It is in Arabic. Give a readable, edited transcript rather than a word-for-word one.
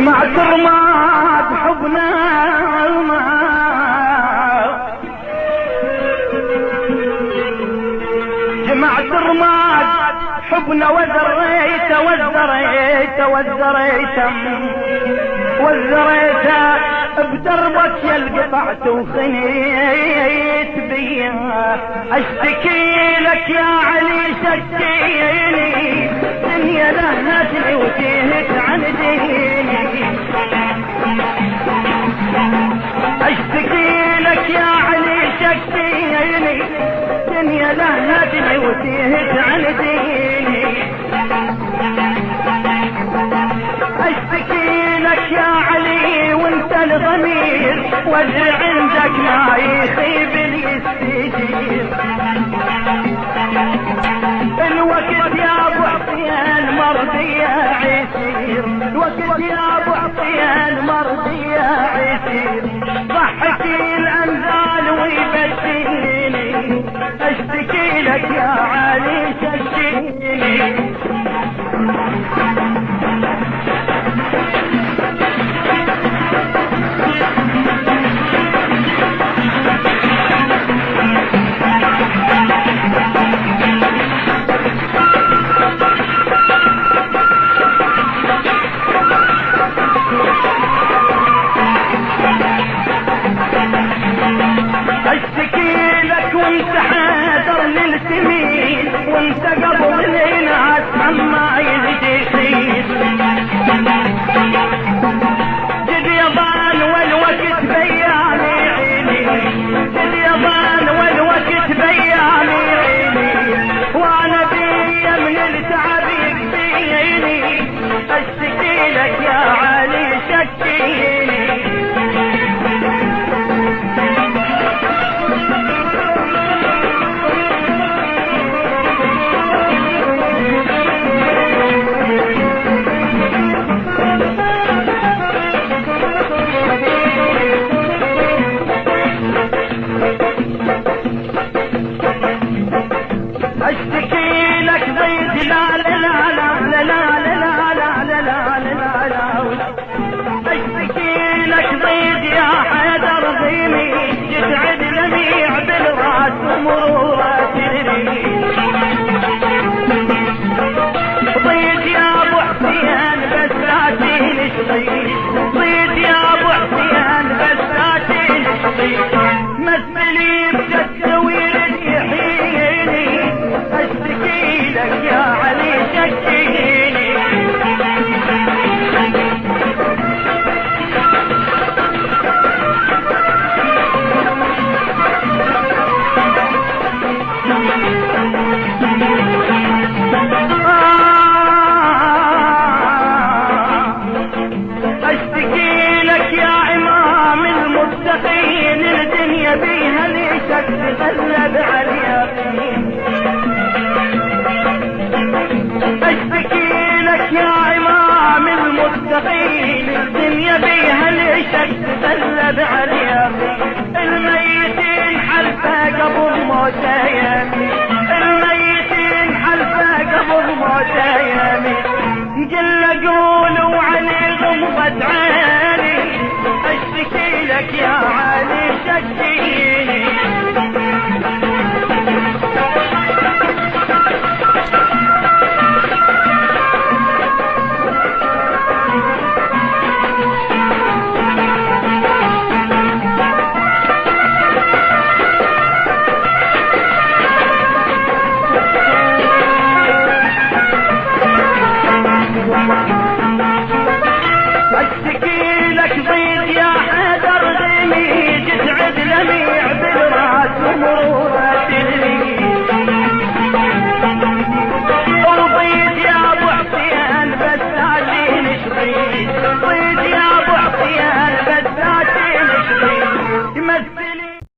جمعت رماد حبنا جمعت رماد حبنا وزريت بدربك يا القطعت وخنيت بيا اشتكي لك يا علي شكيني دنيا لهتني وتهت عن ديني اشتكي لك يا علي شكيني دنيا لهتني وتهت عن ديني اشتكي لك يا علي وانت الضمير وجه عندك ما يخيب الاستجير الوقت يا ابو حسين مرضي يا عسير الوقت يا ابو حسين مرضي يا عسير ضحكي الانذال ويبديني اشتكي لك يا علي شكيني وانت قبل الناس عما يجيسين جد يضان والوقت بياني عيني جد يضان والوقت بياني عيني وانا بيا من التعب يكفيني اشتكي لك يا علي شكيني اشتكي لك ضيد لا لا لا لا لا لا لا لا لا لا لا اشتكي لك ضيد يا حيدر ضيمي يسعد لميع بالراس ومرورات الريم ضيد يا ابو حسين بس لا تنشطي ضيد يا ابو حسين بس لا تنشطي مثلي بتسوي يحييني اشتكي لك يا علي شكيني اشتكي لك يا امام المتقين الدنيا بيها ليشك تغلب على اليقين اشتكي لك يا امام المتقين الدنيا بيها ليشك تغلب على اليقين الميتين حلفه قبل موته يمين الميتين حلفه قبل موته يمين